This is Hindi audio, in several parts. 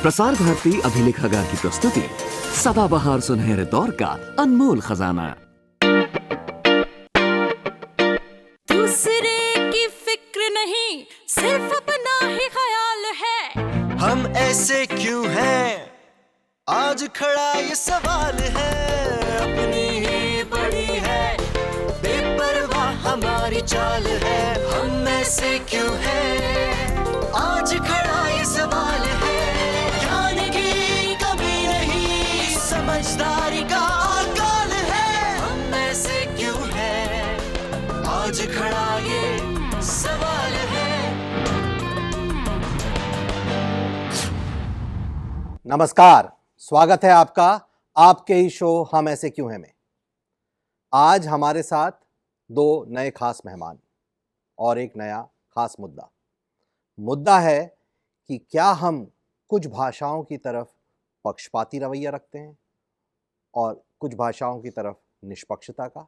प्रसार भारती अभिलेखागार की प्रस्तुति सदाबहार सुनहरे दौर का अनमोल खजाना। दूसरे की फिक्र नहीं, सिर्फ अपना ही ख्याल है। हम ऐसे क्यों हैं, आज खड़ा ये सवाल है। अपनी ही पड़ी है, बेपरवाह हमारी चाल है। हम ऐसे क्यों हैं, आज खड़ा ये सवाल है। ज्ञान की कमी नहीं, समझदारी का अकाल है। हम ऐसे क्यों हैं, आज खड़ा ये सवाल है। नमस्कार, स्वागत है आपका आपके ही शो हम ऐसे क्यों हैं में। आज हमारे साथ दो नए खास मेहमान और एक नया खास मुद्दा है कि क्या हम कुछ भाषाओं की तरफ पक्षपाती रवैया रखते हैं और कुछ भाषाओं की तरफ निष्पक्षता का,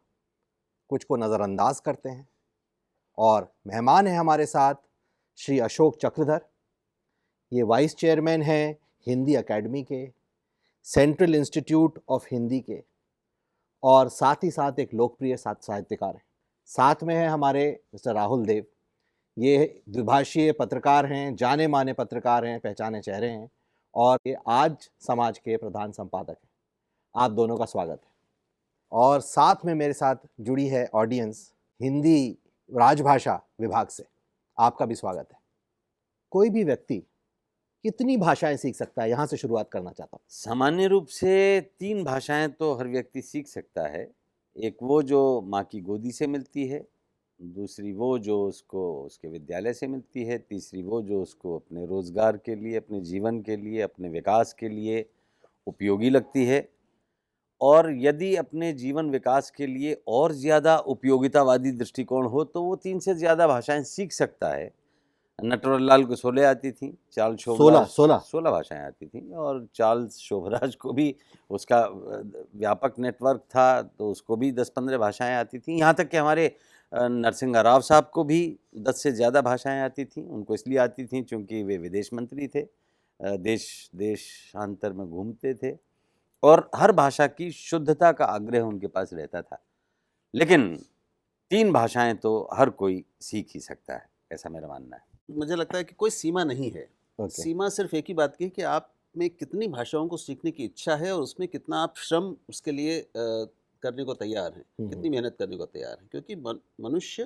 कुछ को नज़रअंदाज करते हैं। और मेहमान हैं हमारे साथ श्री अशोक चक्रधर, ये वाइस चेयरमैन हैं हिंदी एकेडमी के, सेंट्रल इंस्टीट्यूट ऑफ हिंदी के, और साथ ही साथ एक लोकप्रिय साहित्यकार हैं। साथ में है हमारे मिस्टर राहुल देव, ये द्विभाषीय पत्रकार हैं, जाने माने पत्रकार हैं, पहचाने चेहरे हैं, और ये आज समाज के प्रधान संपादक हैं। आप दोनों का स्वागत है। और साथ में मेरे साथ जुड़ी है ऑडियंस हिंदी राजभाषा विभाग से, आपका भी स्वागत है। कोई भी व्यक्ति कितनी भाषाएं सीख सकता है, यहाँ से शुरुआत करना चाहता हूँ। सामान्य रूप से 3 भाषाएं तो हर व्यक्ति सीख सकता है। एक वो जो माँ की गोदी से मिलती है, दूसरी वो जो उसको उसके विद्यालय से मिलती है, तीसरी वो जो उसको अपने रोज़गार के लिए, अपने जीवन के लिए, अपने विकास के लिए उपयोगी लगती है। और यदि अपने जीवन विकास के लिए और ज़्यादा उपयोगितावादी दृष्टिकोण हो तो वो 3 से ज़्यादा भाषाएं सीख सकता है। नटवरलाल को 16 आती थी, चार्ल्स शोभराज 16 भाषाएं आती थी, और चार्ल्स शोभराज को भी उसका व्यापक नेटवर्क था तो उसको भी 10-15 भाषाएं आती थी। यहाँ तक कि हमारे नरसिंह राव साहब को भी 10 से ज़्यादा भाषाएं आती थीं। उनको इसलिए आती थीं क्योंकि वे विदेश मंत्री थे, देशांतर में घूमते थे और हर भाषा की शुद्धता का आग्रह उनके पास रहता था। लेकिन 3 भाषाएं तो हर कोई सीख ही सकता है, ऐसा मेरा मानना है। मुझे लगता है कि कोई सीमा नहीं है। सीमा सिर्फ एक ही बात की कि आप में कितनी भाषाओं को सीखने की इच्छा है और उसमें कितना आप श्रम उसके लिए करने को तैयार हैं, कितनी मेहनत करने को तैयार हैं। क्योंकि मनुष्य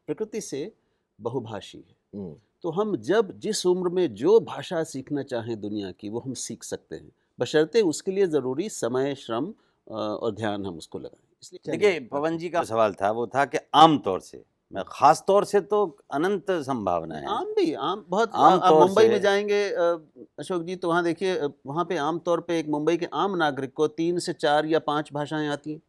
प्रकृति से बहुभाषी है। तो हम जब जिस उम्र में जो भाषा सीखना चाहें दुनिया की, वो हम सीख सकते हैं, बशर्ते उसके लिए ज़रूरी समय, श्रम और ध्यान हम उसको लगाएं। इसलिए देखिए, पवन जी का सवाल था, वो था कि आम तौर से, मैं खास तौर से तो अनंत संभावना है। बहुत आम आप तौर मुंबई से में जाएंगे अशोक जी, तो वहाँ देखिए, वहाँ पे आम तौर पे एक मुंबई के आम नागरिक को 3 से 4 या 5 भाषाएं आती हैं।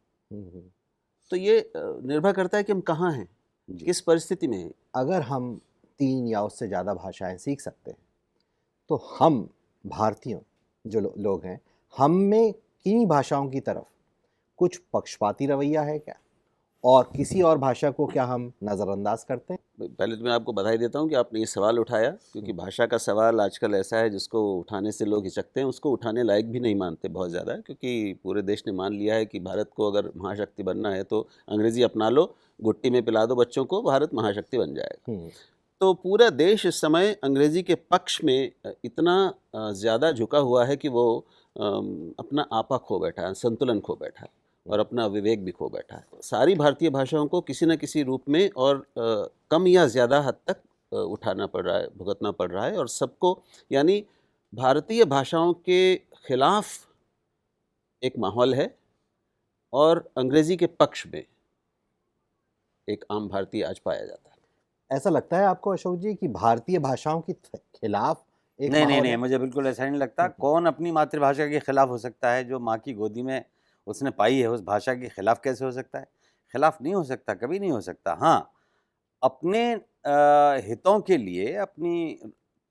तो ये निर्भर करता है कि हम कहाँ हैं, किस परिस्थिति में हैं। अगर हम 3 या उससे ज़्यादा भाषाएं सीख सकते हैं तो हम भारतीयों जो लोग हैं, हम में किन्हीं भाषाओं की तरफ कुछ पक्षपाती रवैया है क्या, और किसी और भाषा को क्या हम नज़रअंदाज करते हैं? पहले तो मैं आपको बधाई देता हूँ कि आपने ये सवाल उठाया, क्योंकि भाषा का सवाल आजकल ऐसा है जिसको उठाने से लोग हिचकते हैं, उसको उठाने लायक भी नहीं मानते बहुत ज़्यादा, क्योंकि पूरे देश ने मान लिया है कि भारत को अगर महाशक्ति बनना है तो अंग्रेज़ी अपना लो, गुट्टी में पिला दो बच्चों को, भारत महाशक्ति बन जाएगा। तो पूरा देश इस समय अंग्रेज़ी के पक्ष में इतना ज़्यादा झुका हुआ है कि वो अपना आपा खो बैठा है, संतुलन खो बैठा है और अपना विवेक भी खो बैठा है। सारी भारतीय भाषाओं को किसी न किसी रूप में और कम या ज़्यादा हद तक उठाना पड़ रहा है, भुगतना पड़ रहा है, और सबको, यानी भारतीय भाषाओं के खिलाफ एक माहौल है और अंग्रेज़ी के पक्ष में एक आम भारतीय आज पाया जाता है। ऐसा लगता है आपको अशोक जी कि भारतीय भाषाओं के खिलाफ एक नहीं, मुझे बिल्कुल ऐसा नहीं लगता। कौन अपनी मातृभाषा के खिलाफ हो सकता है? जो माँ की गोदी में उसने पाई है, उस भाषा के खिलाफ कैसे हो सकता है? खिलाफ नहीं हो सकता, कभी नहीं हो सकता। हाँ, अपने हितों के लिए, अपनी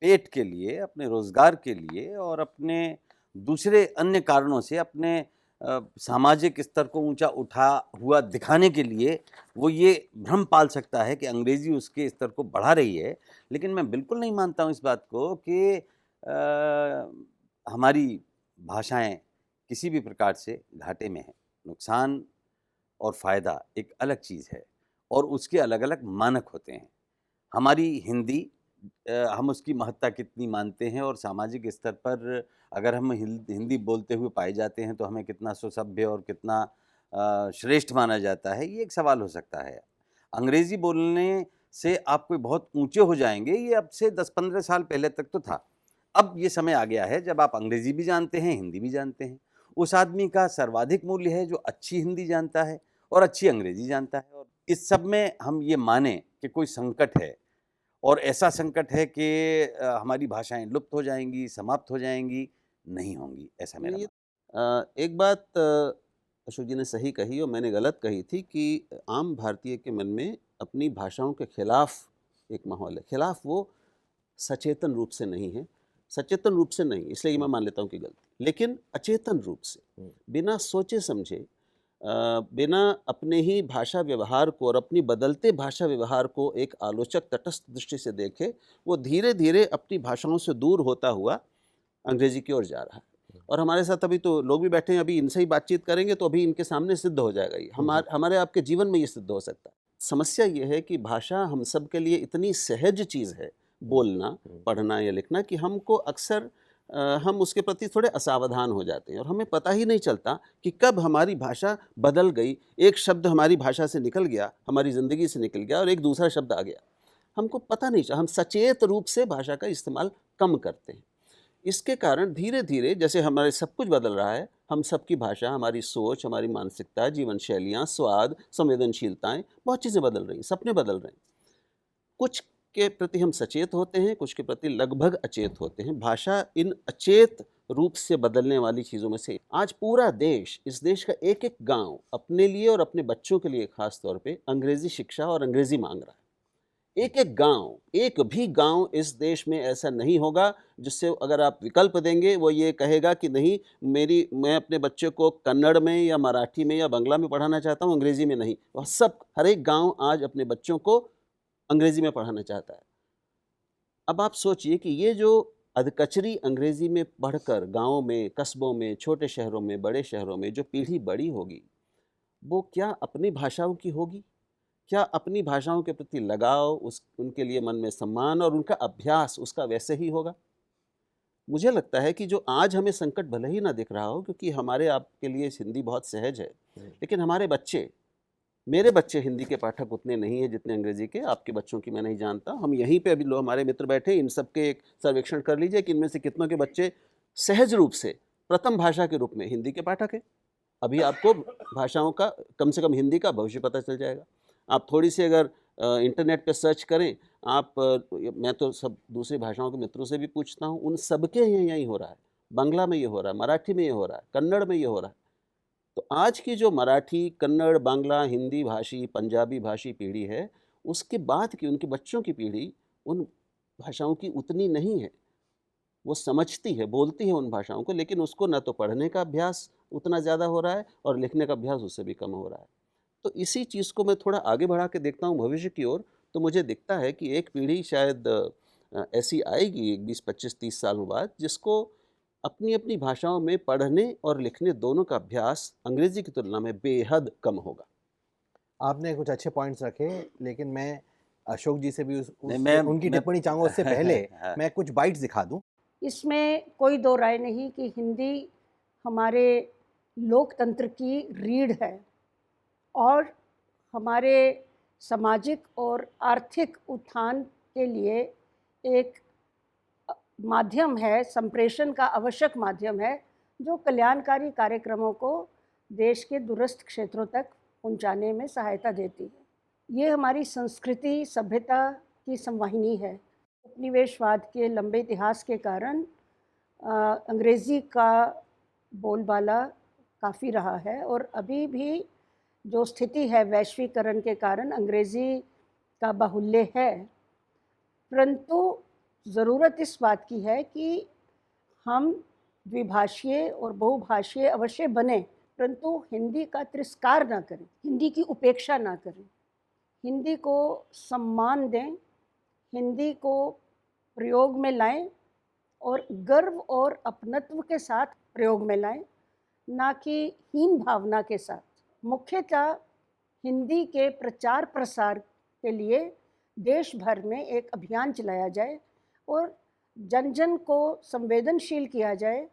पेट के लिए, अपने रोज़गार के लिए और अपने दूसरे अन्य कारणों से अपने सामाजिक स्तर को ऊंचा उठा हुआ दिखाने के लिए वो ये भ्रम पाल सकता है कि अंग्रेज़ी उसके स्तर को बढ़ा रही है। लेकिन मैं बिल्कुल नहीं मानता हूँ इस बात को कि हमारी भाषाएं किसी भी प्रकार से घाटे में हैं। नुकसान और फ़ायदा एक अलग चीज़ है और उसके अलग अलग मानक होते हैं। हमारी हिंदी हम उसकी महत्ता कितनी मानते हैं और सामाजिक स्तर पर अगर हम हिंदी बोलते हुए पाए जाते हैं तो हमें कितना सुसभ्य और कितना श्रेष्ठ माना जाता है, ये एक सवाल हो सकता है। अंग्रेज़ी बोलने से आप कोई बहुत ऊंचे हो जाएंगे, ये अब से 10-15 साल पहले तक तो था। अब ये समय आ गया है जब आप अंग्रेज़ी भी जानते हैं, हिंदी भी जानते हैं। उस आदमी का सर्वाधिक मूल्य है जो अच्छी हिंदी जानता है और अच्छी अंग्रेज़ी जानता है। और इस सब में हम ये माने कि कोई संकट है और ऐसा संकट है कि हमारी भाषाएं लुप्त हो जाएंगी, समाप्त हो जाएंगी, नहीं होंगी, ऐसा मेरा ये मानना एक बात अशोक जी ने सही कही और मैंने गलत कही थी कि आम भारतीय के मन में अपनी भाषाओं के खिलाफ एक माहौल है। खिलाफ वो सचेतन रूप से नहीं है, सचेतन रूप से नहीं, इसलिए ये मैं मान लेता हूँ कि गलती, लेकिन अचेतन रूप से बिना सोचे समझे बिना अपने ही भाषा व्यवहार को और अपनी बदलते भाषा व्यवहार को एक आलोचक तटस्थ दृष्टि से देखे, वो धीरे धीरे अपनी भाषाओं से दूर होता हुआ अंग्रेजी की ओर जा रहा है। और हमारे साथ अभी तो लोग भी बैठे हैं, अभी इनसे ही बातचीत करेंगे तो अभी इनके सामने सिद्ध हो जाएगा ये, हमारे आपके जीवन में ये सिद्ध हो सकता है। समस्या ये है कि भाषा हम सब के लिए इतनी सहज चीज़ है, बोलना, पढ़ना या लिखना, कि हमको अक्सर हम उसके प्रति थोड़े असावधान हो जाते हैं और हमें पता ही नहीं चलता कि कब हमारी भाषा बदल गई, एक शब्द हमारी भाषा से निकल गया, हमारी ज़िंदगी से निकल गया और एक दूसरा शब्द आ गया। हमको पता नहीं चला, हम सचेत रूप से भाषा का इस्तेमाल कम करते हैं। इसके कारण धीरे धीरे जैसे हमारे सब कुछ बदल रहा है, हम सबकी भाषा, हमारी सोच, हमारी मानसिकता, जीवन शैलियाँ, स्वाद, संवेदनशीलताएँ, बहुत चीज़ें बदल रही हैं, सपने बदल रहे हैं। कुछ के प्रति हम सचेत होते हैं, कुछ के प्रति लगभग अचेत होते हैं। भाषा इन अचेत रूप से बदलने वाली चीज़ों में से। आज पूरा देश, इस देश का एक एक गांव अपने लिए और अपने बच्चों के लिए खास तौर पे अंग्रेज़ी शिक्षा और अंग्रेज़ी मांग रहा है। एक एक गांव, एक भी गांव इस देश में ऐसा नहीं होगा जिससे अगर आप विकल्प देंगे वो ये कहेगा कि नहीं, मैं अपने बच्चे को कन्नड़ में या मराठी में या बंगला में पढ़ाना चाहता हूँ, अंग्रेज़ी में नहीं। वह सब, हर एक गाँव आज अपने बच्चों को अंग्रेज़ी में पढ़ाना चाहता है। अब आप सोचिए कि ये जो अधकचरी अंग्रेज़ी में पढ़कर गाँवों में, कस्बों में, छोटे शहरों में, बड़े शहरों में जो पीढ़ी बड़ी होगी, वो क्या अपनी भाषाओं की होगी? क्या अपनी भाषाओं के प्रति लगाव, उनके लिए मन में सम्मान और उनका अभ्यास उसका वैसे ही होगा? मुझे लगता है कि जो आज हमें संकट भले ही ना दिख रहा हो, क्योंकि हमारे आपके लिए हिंदी बहुत सहज है, लेकिन हमारे बच्चे, मेरे बच्चे हिंदी के पाठक उतने नहीं हैं जितने अंग्रेजी के। आपके बच्चों की मैं नहीं जानता। हम यहीं पे अभी लोग, हमारे मित्र बैठे, इन सब के एक सर्वेक्षण कर लीजिए कि इनमें से कितनों के बच्चे सहज रूप से प्रथम भाषा के रूप में हिंदी के पाठक हैं। अभी आपको भाषाओं का, कम से कम हिंदी का भविष्य पता चल जाएगा। आप थोड़ी सी अगर इंटरनेट पे सर्च करें, मैं तो सब दूसरी भाषाओं के मित्रों से भी पूछता हूँ, उन सबके यही हो रहा है। बांग्ला में ये हो रहा है, मराठी में ये हो रहा है, कन्नड़ में ये हो रहा है। तो आज की जो मराठी, कन्नड़, बांग्ला, हिंदी भाषी, पंजाबी भाषी पीढ़ी है, उसके बाद की उनके बच्चों की पीढ़ी उन भाषाओं की उतनी नहीं है। वो समझती है, बोलती है उन भाषाओं को, लेकिन उसको न तो पढ़ने का अभ्यास उतना ज़्यादा हो रहा है और लिखने का अभ्यास उससे भी कम हो रहा है। तो इसी चीज़ को मैं थोड़ा आगे बढ़ा के देखता हूँ भविष्य की ओर, तो मुझे दिखता है कि एक पीढ़ी शायद ऐसी आएगी 20, 25, 30 सालों बाद, जिसको अपनी अपनी भाषाओं में पढ़ने और लिखने दोनों का अभ्यास अंग्रेजी की तुलना में बेहद कम होगा। आपने कुछ अच्छे पॉइंट्स रखे, लेकिन मैं अशोक जी से भी उनकी मैं- टिप्पणी चाहूँगा। उससे पहले हाँ। मैं कुछ बाइट्स दिखा दूं। इसमें कोई दो राय नहीं कि हिंदी हमारे लोकतंत्र की रीढ़ है और हमारे सामाजिक और आर्थिक उत्थान के लिए एक माध्यम है, संप्रेषण का आवश्यक माध्यम है, जो कल्याणकारी कार्यक्रमों को देश के दूरस्थ क्षेत्रों तक पहुंचाने में सहायता देती है। ये हमारी संस्कृति, सभ्यता की संवाहिनी है। उपनिवेशवाद के लंबे इतिहास के कारण अंग्रेज़ी का बोलबाला काफ़ी रहा है और अभी भी जो स्थिति है वैश्वीकरण के कारण अंग्रेज़ी का बाहुल्य है, परंतु ज़रूरत इस बात की है कि हम द्विभाषीय और बहुभाषीय अवश्य बने, परंतु हिंदी का तिरस्कार ना करें, हिंदी की उपेक्षा ना करें, हिंदी को सम्मान दें, हिंदी को प्रयोग में लाएं और गर्व और अपनत्व के साथ प्रयोग में लाएं, ना कि हीन भावना के साथ। मुख्यतः हिंदी के प्रचार प्रसार के लिए देश भर में एक अभियान चलाया जाए और जन जन को संवेदनशील किया जाए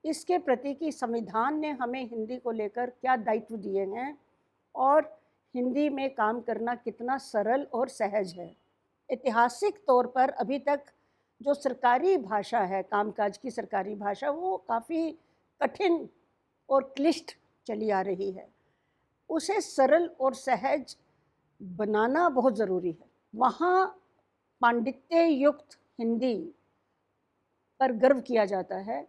इसके प्रति कि संविधान ने हमें हिंदी को लेकर क्या दायित्व दिए हैं और हिंदी में काम करना कितना सरल और सहज है। ऐतिहासिक तौर पर अभी तक जो सरकारी भाषा है, कामकाज की सरकारी भाषा, वो काफ़ी कठिन और क्लिष्ट चली आ रही है। उसे सरल और सहज बनाना बहुत ज़रूरी है। वहाँ पांडित्य युक्त हिंदी पर गर्व किया जाता है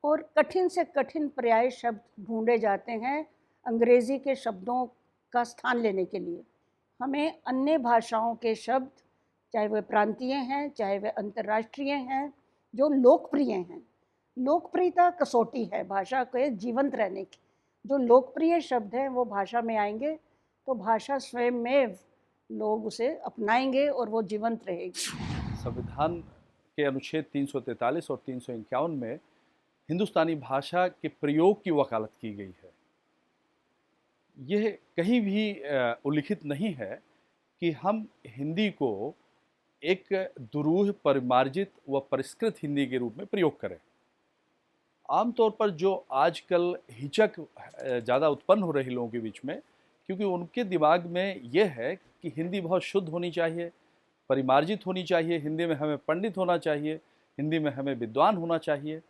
और कठिन से कठिन पर्याय शब्द ढूंढे जाते हैं अंग्रेज़ी के शब्दों का स्थान लेने के लिए। हमें अन्य भाषाओं के शब्द, चाहे वे प्रांतीय हैं, चाहे वे अंतर्राष्ट्रीय हैं, जो लोकप्रिय हैं, लोकप्रियता कसौटी है भाषा के जीवंत रहने की। जो लोकप्रिय शब्द हैं वो भाषा में आएंगे तो भाषा स्वयं में लोग उसे अपनाएंगे और वो जीवंत रहेगी। संविधान के अनुच्छेद 343 और 351 में हिंदुस्तानी भाषा के प्रयोग की वकालत की गई है। यह कहीं भी उल्लिखित नहीं है कि हम हिंदी को एक दुरूह, परिमार्जित व परिष्कृत हिंदी के रूप में प्रयोग करें। आमतौर पर जो आजकल हिचक ज़्यादा उत्पन्न हो रही लोगों के बीच में, क्योंकि उनके दिमाग में यह है कि हिंदी बहुत शुद्ध होनी चाहिए, परिमार्जित होनी चाहिए, हिंदी में हमें पंडित होना चाहिए, हिंदी में हमें विद्वान होना चाहिए।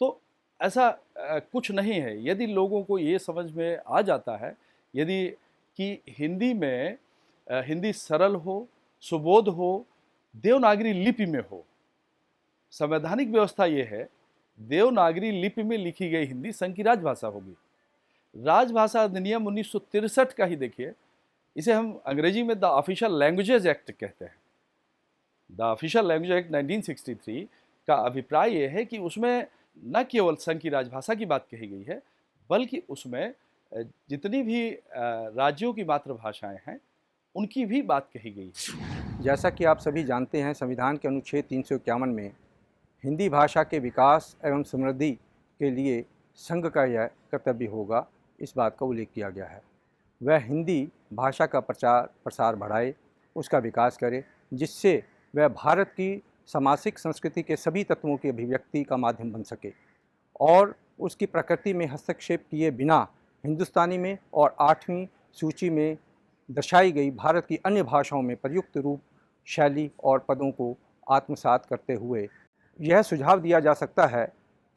तो ऐसा कुछ नहीं है। यदि लोगों को ये समझ में आ जाता है यदि कि हिंदी में हिंदी सरल हो, सुबोध हो, देवनागरी लिपि में हो। संवैधानिक व्यवस्था ये है, देवनागरी लिपि में लिखी गई हिंदी संघ की राजभाषा होगी। राजभाषा अधिनियम 1963 का ही देखिए, इसे हम अंग्रेजी में द ऑफिशियल लैंग्वेजेज एक्ट कहते हैं। द ऑफिशियल लैंग्वेज एक्ट 1963 का अभिप्राय यह है कि उसमें न केवल संघ की राजभाषा की बात कही गई है, बल्कि उसमें जितनी भी राज्यों की मातृभाषाएं हैं उनकी भी बात कही गई है। जैसा कि आप सभी जानते हैं, संविधान के अनुच्छेद 351 में हिंदी भाषा के विकास एवं समृद्धि के लिए संघ का यह कर्तव्य होगा, इस बात का उल्लेख किया गया है। वह हिंदी भाषा का प्रचार प्रसार बढ़ाए, उसका विकास करे, जिससे वह भारत की सामाजिक संस्कृति के सभी तत्वों की अभिव्यक्ति का माध्यम बन सके और उसकी प्रकृति में हस्तक्षेप किए बिना हिंदुस्तानी में और 8वीं सूची में दर्शाई गई भारत की अन्य भाषाओं में प्रयुक्त रूप, शैली और पदों को आत्मसात करते हुए यह सुझाव दिया जा सकता है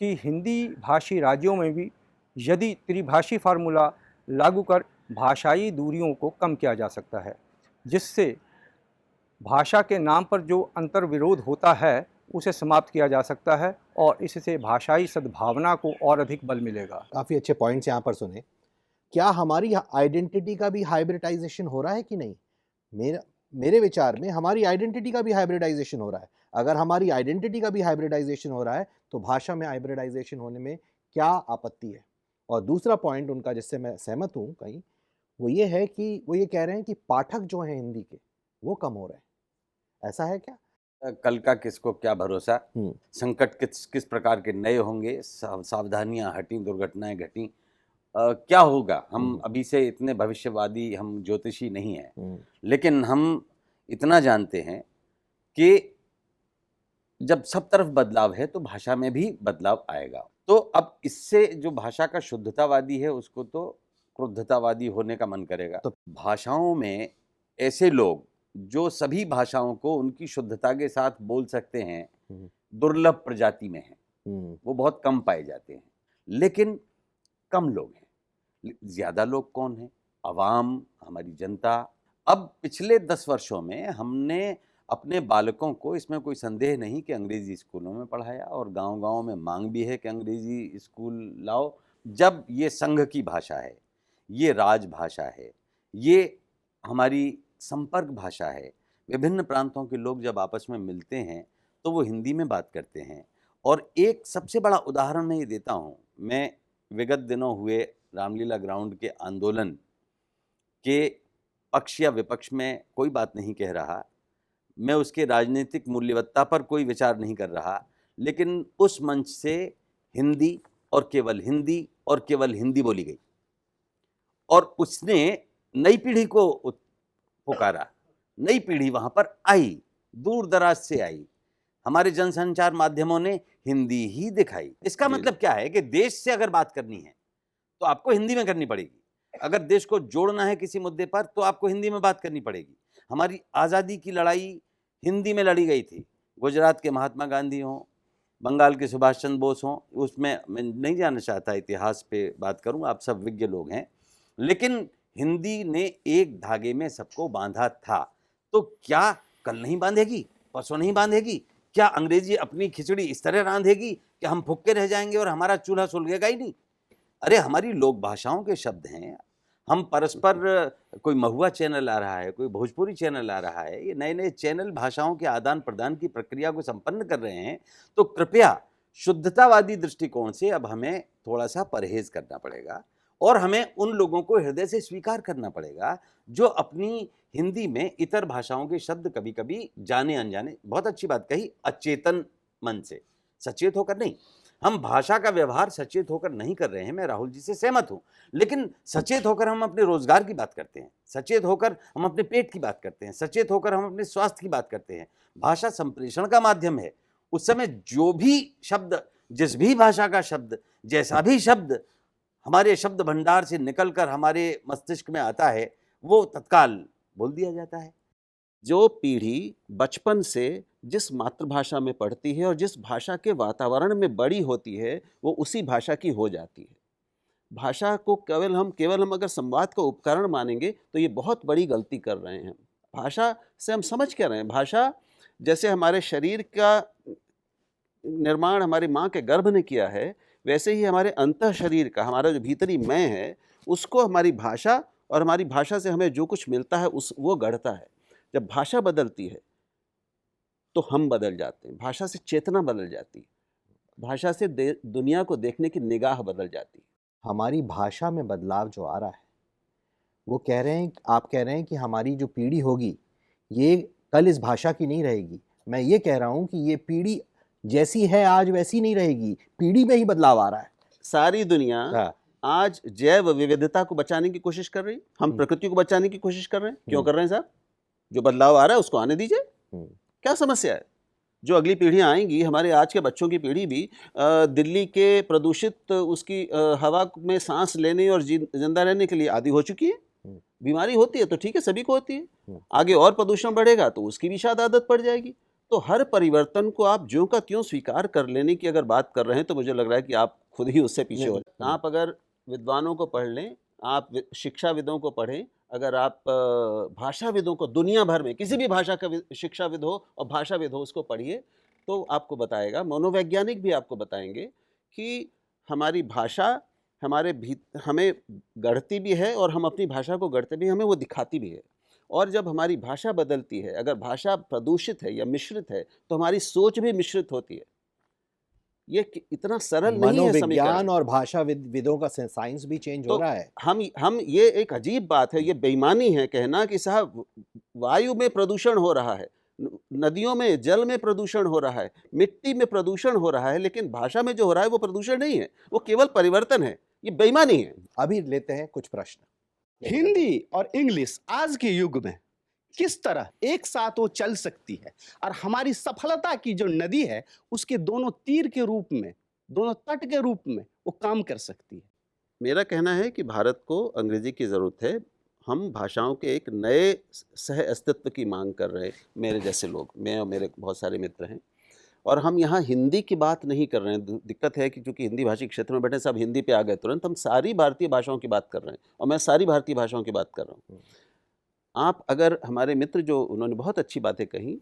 कि हिंदी भाषी राज्यों में भी यदि त्रिभाषी फार्मूला लागू कर भाषाई दूरियों को कम किया जा सकता है, जिससे भाषा के नाम पर जो अंतर्विरोध होता है उसे समाप्त किया जा सकता है और इससे भाषाई सद्भावना को और अधिक बल मिलेगा। काफ़ी अच्छे पॉइंट्स यहाँ पर सुने। क्या हमारी आइडेंटिटी का भी हाइब्रिडाइजेशन हो रहा है कि नहीं? मेरे विचार में हमारी आइडेंटिटी का भी हाइब्रिडाइजेशन हो रहा है। अगर हमारी आइडेंटिटी का भी हाइब्रिडाइजेशन हो रहा है तो भाषा में हाइब्रिडाइजेशन होने में क्या आपत्ति है? और दूसरा पॉइंट उनका जिससे मैं सहमत हूँ कहीं, वो ये है कि वो ये कह रहे हैं कि पाठक जो हैं हिंदी के वो कम हो रहे हैं। ऐसा है क्या? कल का किसको क्या भरोसा, संकट किस प्रकार के नए होंगे, सावधानियां हटी, दुर्घटनाएं घटी, क्या होगा। हम अभी से इतने भविष्यवादी, हम ज्योतिषी नहीं हैं, लेकिन हम इतना जानते हैं कि जब सब तरफ बदलाव है तो भाषा में भी बदलाव आएगा। तो अब इससे जो भाषा का शुद्धतावादी है उसको तो क्रुद्धतावादी होने का मन करेगा। तो भाषाओं में ऐसे लोग जो सभी भाषाओं को उनकी शुद्धता के साथ बोल सकते हैं, दुर्लभ प्रजाति में हैं, वो बहुत कम पाए जाते हैं। लेकिन कम लोग हैं। ज़्यादा लोग कौन हैं? अवाम, हमारी जनता। अब पिछले 10 वर्षों में हमने अपने बालकों को, इसमें कोई संदेह नहीं कि अंग्रेज़ी स्कूलों में पढ़ाया और गांव-गांव में मांग भी है कि अंग्रेज़ी स्कूल लाओ। जब ये संघ की भाषा है, ये राजभाषा है, ये हमारी संपर्क भाषा है, विभिन्न प्रांतों के लोग जब आपस में मिलते हैं तो वो हिंदी में बात करते हैं। और एक सबसे बड़ा उदाहरण मैं ये देता हूँ। मैं विगत दिनों हुए रामलीला ग्राउंड के आंदोलन के पक्ष या विपक्ष में कोई बात नहीं कह रहा, मैं उसके राजनीतिक मूल्यवत्ता पर कोई विचार नहीं कर रहा, लेकिन उस मंच से हिंदी और केवल हिंदी और केवल हिंदी बोली गई और उसने नई पीढ़ी को पुकारा। नई पीढ़ी वहां पर आई, दूर दराज से आई। हमारे जनसंचार माध्यमों ने हिंदी ही दिखाई। इसका मतलब क्या है कि देश से अगर बात करनी है तो आपको हिंदी में करनी पड़ेगी। अगर देश को जोड़ना है किसी मुद्दे पर तो आपको हिंदी में बात करनी पड़ेगी। हमारी आज़ादी की लड़ाई हिंदी में लड़ी गई थी। गुजरात के महात्मा गांधी हों, बंगाल के सुभाष चंद्र बोस हों, उसमें मैं नहीं जाना चाहता इतिहास पे बात करूं, आप सब विज्ञ लोग हैं, लेकिन हिंदी ने एक धागे में सबको बांधा था। तो क्या कल नहीं बांधेगी, परसों नहीं बांधेगी? क्या अंग्रेजी अपनी खिचड़ी इस तरह रांधेगी कि हम भुक्के रह जाएंगे और हमारा चूल्हा सुलगेगा ही नहीं? अरे हमारी लोक भाषाओं के शब्द हैं। हम परस्पर, कोई महुआ चैनल आ रहा है, कोई भोजपुरी चैनल आ रहा है, ये नए नए चैनल भाषाओं के आदान प्रदान की प्रक्रिया को संपन्न कर रहे हैं। तो कृपया शुद्धतावादी दृष्टिकोण से अब हमें थोड़ा सा परहेज करना पड़ेगा और हमें उन लोगों को हृदय से स्वीकार करना पड़ेगा जो अपनी हिंदी में इतर भाषाओं के शब्द कभी कभी जाने अनजाने, बहुत अच्छी बात कही, अचेतन मन से, सचेत होकर नहीं। हम भाषा का व्यवहार सचेत होकर नहीं कर रहे हैं, मैं राहुल जी से सहमत हूं, लेकिन सचेत होकर हम अपने रोजगार की बात करते हैं, सचेत होकर हम अपने पेट की बात करते हैं, सचेत होकर हम अपने स्वास्थ्य की बात करते हैं। भाषा संप्रेषण का माध्यम है। उस समय जो भी शब्द, जिस भी भाषा का शब्द, जैसा भी शब्द हमारे शब्द भंडार से निकलकर हमारे मस्तिष्क में आता है वो तत्काल बोल दिया जाता है। जो पीढ़ी बचपन से जिस मातृभाषा में पढ़ती है और जिस भाषा के वातावरण में बड़ी होती है वो उसी भाषा की हो जाती है। भाषा को केवल हम अगर संवाद का उपकरण मानेंगे तो ये बहुत बड़ी गलती कर रहे हैं। भाषा से हम समझ क्या रहे हैं? भाषा जैसे हमारे शरीर का निर्माण हमारी माँ के गर्भ ने किया है, वैसे ही हमारे अंतः शरीर का, हमारा जो भीतरी मैं है, उसको हमारी भाषा और हमारी भाषा से हमें जो कुछ मिलता है वो गढ़ता है। जब भाषा बदलती है तो हम बदल जाते हैं, भाषा से चेतना बदल जाती है, भाषा से दुनिया को देखने की निगाह बदल जाती है। हमारी भाषा में बदलाव जो आ रहा है, वो कह रहे हैं, आप कह रहे हैं कि हमारी जो पीढ़ी होगी ये कल इस भाषा की नहीं रहेगी। मैं ये कह रहा हूँ कि ये पीढ़ी जैसी है आज वैसी नहीं रहेगी, पीढ़ी में ही बदलाव आ रहा है। सारी दुनिया आज जैव विविधता को बचाने की कोशिश कर रही है, हम प्रकृति को बचाने की कोशिश कर रहे हैं। क्यों कर रहे हैं साहब? जो बदलाव आ रहा है उसको आने दीजिए, क्या समस्या है? जो अगली पीढ़ियां आएंगी, हमारे आज के बच्चों की पीढ़ी भी दिल्ली के प्रदूषित उसकी हवा में सांस लेने और जिंदा रहने के लिए आदी हो चुकी है। बीमारी होती है तो ठीक है, सभी को होती है, आगे और प्रदूषण बढ़ेगा तो उसकी भी शायद आदत पड़ जाएगी। तो हर परिवर्तन को आप ज्यों का त्यों स्वीकार कर लेने की अगर बात कर रहे हैं तो मुझे लग रहा है कि आप खुद ही उससे पीछे हो जाए। आप अगर विद्वानों को पढ़ लें, आप शिक्षाविदों को पढ़ें, अगर आप भाषाविदों को, दुनिया भर में किसी भी भाषा का शिक्षाविद हो और भाषाविद हो, उसको पढ़िए तो आपको बताएगा, मनोवैज्ञानिक भी आपको बताएंगे कि हमारी भाषा हमें गढ़ती भी है और हम अपनी भाषा को गढ़ते भी, हमें वो दिखाती भी है। और जब हमारी भाषा बदलती है, अगर भाषा प्रदूषित है या मिश्रित है तो हमारी सोच भी मिश्रित होती है। ये इतना सरल नहीं है। मनोविज्ञान और भाषा विदों का साइंस भी चेंज हो रहा है। हम ये एक अजीब बात है, ये बेईमानी है कहना कि साहब वायु में प्रदूषण हो रहा है, नदियों में, जल में प्रदूषण हो रहा है, मिट्टी में प्रदूषण हो रहा है, लेकिन भाषा में जो हो रहा है वो प्रदूषण नहीं है, वो केवल परिवर्तन है। ये बेईमानी है। अभी लेते हैं कुछ प्रश्न। हिंदी और इंग्लिश आज के युग में किस तरह एक साथ वो चल सकती है और हमारी सफलता की जो नदी है उसके दोनों तीर के रूप में, दोनों तट के रूप में वो काम कर सकती है? मेरा कहना है कि भारत को अंग्रेजी की ज़रूरत है। हम भाषाओं के एक नए सह अस्तित्व की मांग कर रहे हैं, मेरे जैसे लोग, मैं और मेरे बहुत सारे मित्र हैं, और हम यहाँ हिंदी की बात नहीं कर रहे हैं। दिक्कत है कि चूँकि हिंदी भाषी क्षेत्र में बैठे सब हिंदी पे आ गए तुरंत, हम सारी भारतीय भाषाओं की बात कर रहे हैं और मैं सारी भारतीय भाषाओं की बात कर रहा हूँ। आप अगर हमारे मित्र जो उन्होंने बहुत अच्छी बातें कही,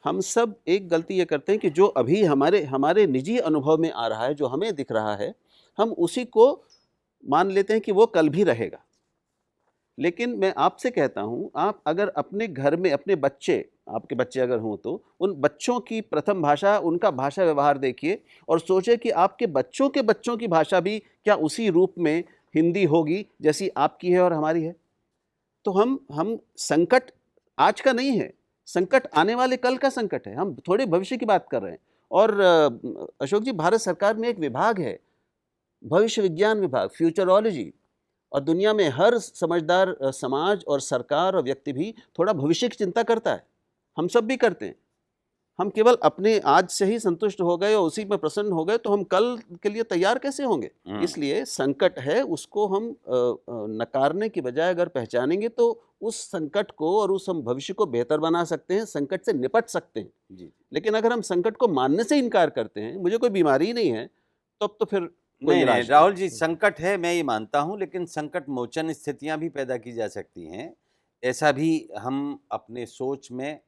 हम सब एक गलती ये करते हैं कि जो अभी हमारे निजी अनुभव में आ रहा है, जो हमें दिख रहा है, हम उसी को मान लेते हैं कि वो कल भी रहेगा। लेकिन मैं आपसे कहता हूँ, आप अगर अपने घर में अपने बच्चे, आपके बच्चे अगर हों तो उन बच्चों की प्रथम भाषा, उनका भाषा व्यवहार देखिए और सोचिए कि आपके बच्चों की भाषा भी क्या उसी रूप में हिंदी होगी जैसी आपकी है और हमारी है। तो हम संकट आज का नहीं है, संकट आने वाले कल का संकट है। हम थोड़े भविष्य की बात कर रहे हैं और अशोक जी, भारत सरकार में एक विभाग है, भविष्य विज्ञान विभाग, फ्यूचरोलॉजी, और दुनिया में हर समझदार समाज और सरकार और व्यक्ति भी थोड़ा भविष्य की चिंता करता है। हम सब भी करते हैं। हम केवल अपने आज से ही संतुष्ट हो गए और उसी में प्रसन्न हो गए तो हम कल के लिए तैयार कैसे होंगे? इसलिए संकट है, उसको हम नकारने की बजाय अगर पहचानेंगे तो उस संकट को और उस हम भविष्य को बेहतर बना सकते हैं, संकट से निपट सकते हैं जी। लेकिन अगर हम संकट को मानने से इनकार करते हैं, मुझे कोई बीमारी ही नहीं है, तब तो फिर नहीं, राहुल जी, संकट है, मैं ये मानता हूँ, लेकिन संकट मोचन स्थितियाँ भी पैदा की जा सकती हैं। ऐसा भी हम अपने सोच में,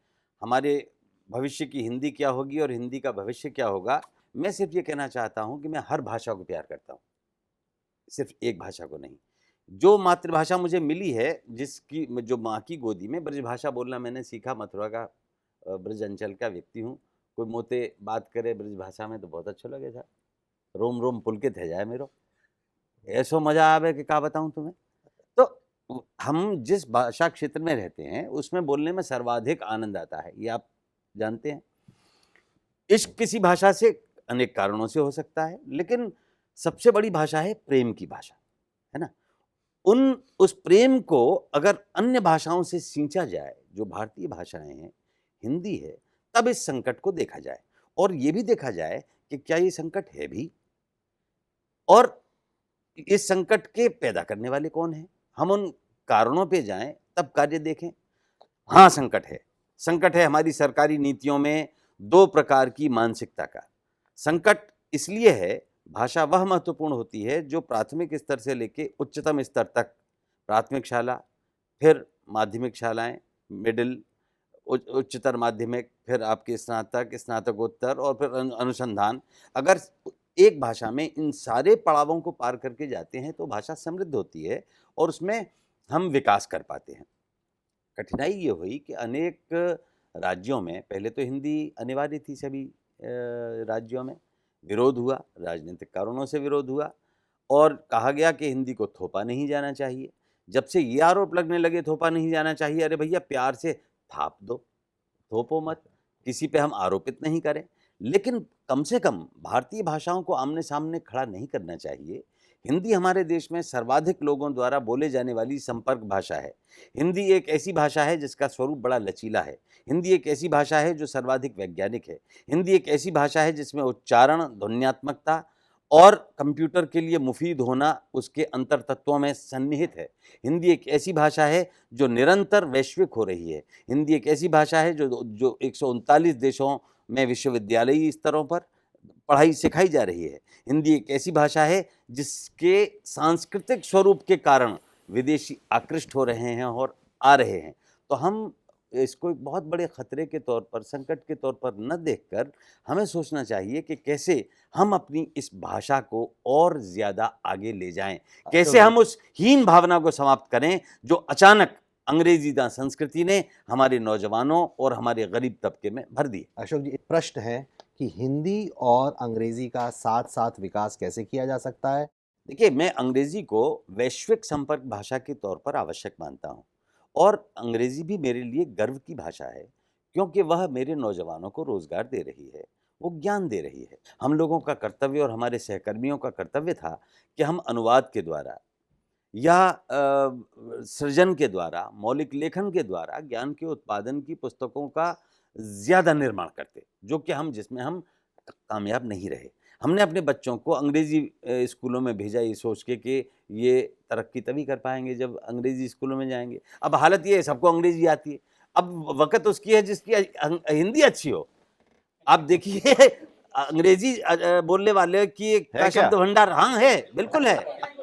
हमारे भविष्य की हिंदी क्या होगी और हिंदी का भविष्य क्या होगा, मैं सिर्फ ये कहना चाहता हूँ कि मैं हर भाषा को प्यार करता हूँ, सिर्फ एक भाषा को नहीं। जो मातृभाषा मुझे मिली है, जिसकी जो माँ की गोदी में ब्रजभाषा बोलना मैंने सीखा, मथुरा का ब्रज अंचल का व्यक्ति हूँ, कोई मोते बात करे ब्रजभाषा में तो बहुत अच्छा लगे था, रोम रोम पुलकित है जाए मेरो, ऐसो मजा आवे कि क्या बताऊँ तुम्हें। तो हम जिस भाषा क्षेत्र में रहते हैं उसमें बोलने में सर्वाधिक आनंद आता है, ये आप जानते हैं। इश्क किसी भाषा से अनेक कारणों से हो सकता है, लेकिन सबसे बड़ी भाषा है प्रेम की भाषा, है ना। उस प्रेम को अगर अन्य भाषाओं से सींचा जाए, जो भारतीय भाषाएं हैं, हिंदी है, तब इस संकट को देखा जाए और ये भी देखा जाए कि क्या ये संकट है भी, और इस संकट के पैदा करने वाले कौन हैं। हम उन कारणों पे जाएं, तब कार्य देखें। हाँ, संकट है हमारी सरकारी नीतियों में दो प्रकार की मानसिकता का। संकट इसलिए है, भाषा वह महत्वपूर्ण होती है जो प्राथमिक स्तर से लेके उच्चतम स्तर तक, प्राथमिक शाला, फिर माध्यमिक शालाएं, मिडिल, उच्चतर माध्यमिक, फिर आपके स्नातक, स्नातकोत्तर और फिर अनुसंधान, अगर एक भाषा में इन सारे पड़ावों को पार करके जाते हैं तो भाषा समृद्ध होती है और उसमें हम विकास कर पाते हैं। कठिनाई ये हुई कि अनेक राज्यों में पहले तो हिंदी अनिवार्य थी, सभी राज्यों में विरोध हुआ, राजनीतिक कारणों से विरोध हुआ और कहा गया कि हिंदी को थोपा नहीं जाना चाहिए। जब से ये आरोप लगने लगे थोपा नहीं जाना चाहिए, अरे भैया प्यार से थाप दो, थोपो मत, किसी पे हम आरोपित नहीं करें। लेकिन कम से कम भारतीय भाषाओं को आमने सामने खड़ा नहीं करना चाहिए। हिंदी हमारे देश में सर्वाधिक लोगों द्वारा बोले जाने वाली संपर्क भाषा है। हिंदी एक ऐसी भाषा है जिसका स्वरूप बड़ा लचीला है। हिंदी एक ऐसी भाषा है जो सर्वाधिक वैज्ञानिक है। हिंदी एक ऐसी भाषा है जिसमें उच्चारण, ध्वन्यात्मकता और कंप्यूटर के लिए मुफीद होना उसके अंतर तत्वों में सन्निहित है। हिंदी एक ऐसी भाषा है जो निरंतर वैश्विक हो रही है। हिंदी एक ऐसी भाषा है जो 139 देशों में विश्वविद्यालयी स्तरों पर पढ़ाई सिखाई जा रही है। हिंदी एक ऐसी भाषा है जिसके सांस्कृतिक स्वरूप के कारण विदेशी आकृष्ट हो रहे हैं और आ रहे हैं। तो हम इसको एक बहुत बड़े खतरे के तौर पर, संकट के तौर पर न देखकर हमें सोचना चाहिए कि कैसे हम अपनी इस भाषा को और ज़्यादा आगे ले जाएं, कैसे हम उस हीन भावना को समाप्त करें जो अचानक अंग्रेजीदा संस्कृति ने हमारे नौजवानों और हमारे गरीब तबके में भर दी। अशोक जी, प्रश्न है कि हिंदी और अंग्रेजी का साथ साथ विकास कैसे किया जा सकता है? देखिए, मैं अंग्रेजी को वैश्विक संपर्क भाषा के तौर पर आवश्यक मानता हूँ और अंग्रेजी भी मेरे लिए गर्व की भाषा है, क्योंकि वह मेरे नौजवानों को रोजगार दे रही है, वो ज्ञान दे रही है। हम लोगों का कर्तव्य और हमारे सहकर्मियों का कर्तव्य था कि हम अनुवाद के द्वारा या सृजन के द्वारा, मौलिक लेखन के द्वारा ज्ञान के उत्पादन की पुस्तकों का ज़्यादा निर्माण करते, जो कि जिसमें हम कामयाब नहीं रहे। हमने अपने बच्चों को अंग्रेजी स्कूलों में भेजा ये सोच के कि ये तरक्की तभी कर पाएंगे जब अंग्रेजी स्कूलों में जाएंगे। अब हालत ये है, सबको अंग्रेजी आती है। अब वक़्त उसकी है जिसकी हिंदी अच्छी हो। आप देखिए अंग्रेजी बोलने वाले की का शब्द भंडार, हाँ है, बिल्कुल है,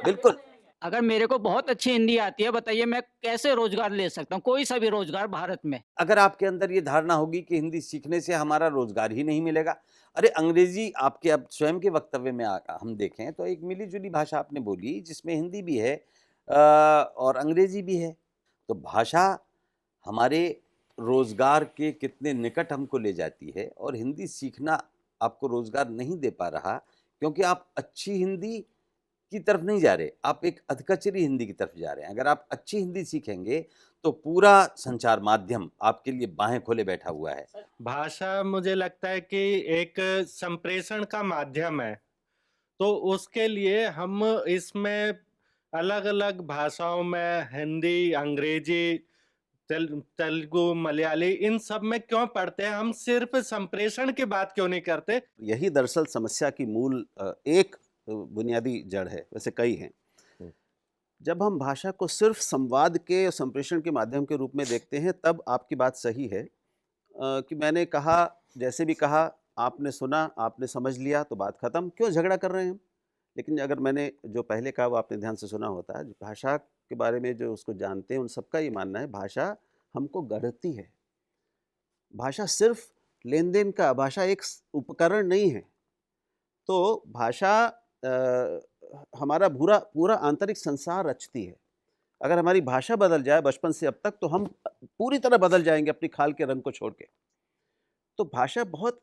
बिल्कुल। अगर मेरे को बहुत अच्छी हिंदी आती है, बताइए मैं कैसे रोजगार ले सकता हूँ, कोई सा भी रोजगार भारत में? अगर आपके अंदर ये धारणा होगी कि हिंदी सीखने से हमारा रोजगार ही नहीं मिलेगा, अरे अंग्रेजी आपके अब स्वयं के वक्तव्य में हम देखें तो एक मिली-जुली भाषा आपने बोली जिसमें हिंदी भी है और अंग्रेजी भी है। तो भाषा हमारे रोजगार के कितने निकट हमको ले जाती है और हिंदी सीखना आपको रोजगार नहीं दे पा रहा, क्योंकि आप अच्छी हिंदी की तरफ नहीं जा रहे, आप एक अधकचरी हिंदी की तरफ जा रहे हैं। अगर आप अच्छी हिंदी सीखेंगे तो पूरा संचार माध्यम आपके लिए बाहें खोले बैठा हुआ है। भाषा मुझे लगता है कि एक संप्रेषण का माध्यम है, तो उसके लिए हम इसमें अलग-अलग भाषाओं में हिंदी, अंग्रेजी, तेलुगु, मलयाली, इन सब में क्यों पढ़ते हैं? हम सिर्फ संप्रेषण की बात क्यों नहीं करते? यही दरअसल समस्या की मूल एक बुनियादी जड़ है, वैसे कई हैं। जब हम भाषा को सिर्फ संवाद के और संप्रेषण के माध्यम के रूप में देखते हैं, तब आपकी बात सही है कि मैंने कहा, जैसे भी कहा, आपने सुना, आपने समझ लिया तो बात खत्म, क्यों झगड़ा कर रहे हैं हम? लेकिन अगर मैंने जो पहले कहा वो आपने ध्यान से सुना होता है, भाषा के बारे में जो उसको जानते हैं उन सबका ये मानना है भाषा हमको गढ़ती है। भाषा सिर्फ लेन देन का, भाषा एक उपकरण नहीं है। तो भाषा हमारा पूरा आंतरिक संसार रचती है। अगर हमारी भाषा बदल जाए बचपन से अब तक, तो हम पूरी तरह बदल जाएंगे अपनी खाल के रंग को छोड़ के। तो भाषा बहुत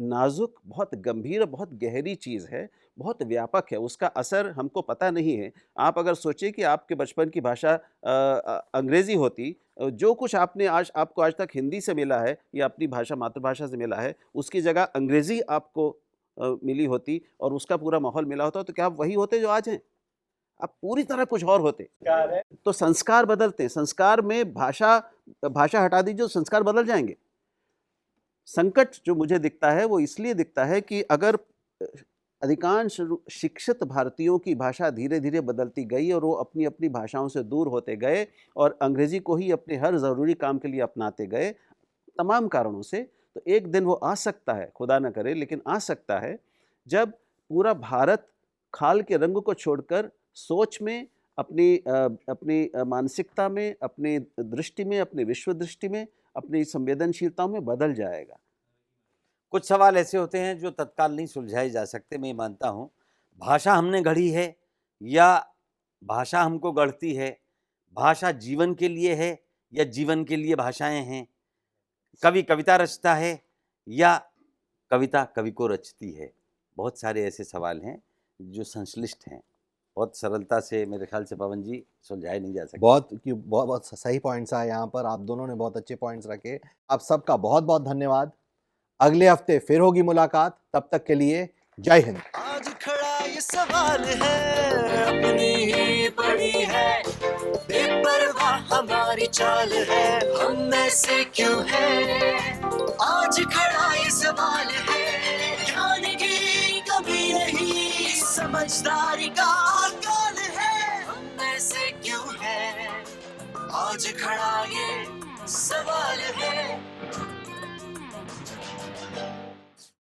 नाजुक, बहुत गंभीर, बहुत गहरी चीज़ है, बहुत व्यापक है। उसका असर हमको पता नहीं है। आप अगर सोचें कि आपके बचपन की भाषा अंग्रेज़ी होती, जो कुछ आपको आज तक हिंदी से मिला है या अपनी भाषा मातृभाषा से मिला है, उसकी जगह अंग्रेज़ी आपको मिली होती और उसका पूरा माहौल मिला होता, तो क्या आप वही होते जो आज हैं? आप पूरी तरह कुछ और होते। तो संस्कार बदलते हैं। संस्कार में भाषा हटा दीजिए तो संस्कार बदल जाएंगे। संकट जो मुझे दिखता है वो इसलिए दिखता है कि अगर अधिकांश शिक्षित भारतीयों की भाषा धीरे धीरे बदलती गई और वो अपनी अपनी भाषाओं से दूर होते गए और अंग्रेज़ी को ही अपने हर ज़रूरी काम के लिए अपनाते गए तमाम कारणों से, तो एक दिन वो आ सकता है, खुदा न करे लेकिन आ सकता है, जब पूरा भारत खाल के रंग को छोड़कर सोच में, अपनी मानसिकता में, अपनी दृष्टि में, अपनी विश्व दृष्टि में, अपनी संवेदनशीलताओं में बदल जाएगा। कुछ सवाल ऐसे होते हैं जो तत्काल नहीं सुलझाए जा सकते। मैं मानता हूँ भाषा हमने गढ़ी है या भाषा हमको गढ़ती है, भाषा जीवन के लिए है या जीवन के लिए भाषाएं हैं, कवि कविता रचता है या कविता कवि को रचती है। बहुत सारे ऐसे सवाल हैं जो संश्लिष्ट हैं, बहुत सरलता से मेरे ख्याल से पवन जी सुलझाए नहीं जा सकते। बहुत सही पॉइंट्स आए यहाँ पर, आप दोनों ने बहुत अच्छे पॉइंट्स रखे। आप सबका बहुत बहुत धन्यवाद। अगले हफ्ते फिर होगी मुलाकात, तब तक के लिए जय हिंद। आज खड़ा ये सवाल है, अपनी ही पड़ी है, बेपरवाह हमारी चाल है, हम ऐसे क्यों हैं? आज खड़ा ये सवाल है, ज्ञान की कमी नहीं, समझदारी का काल है, हम ऐसे क्यों हैं? आज खड़ा ये सवाल है।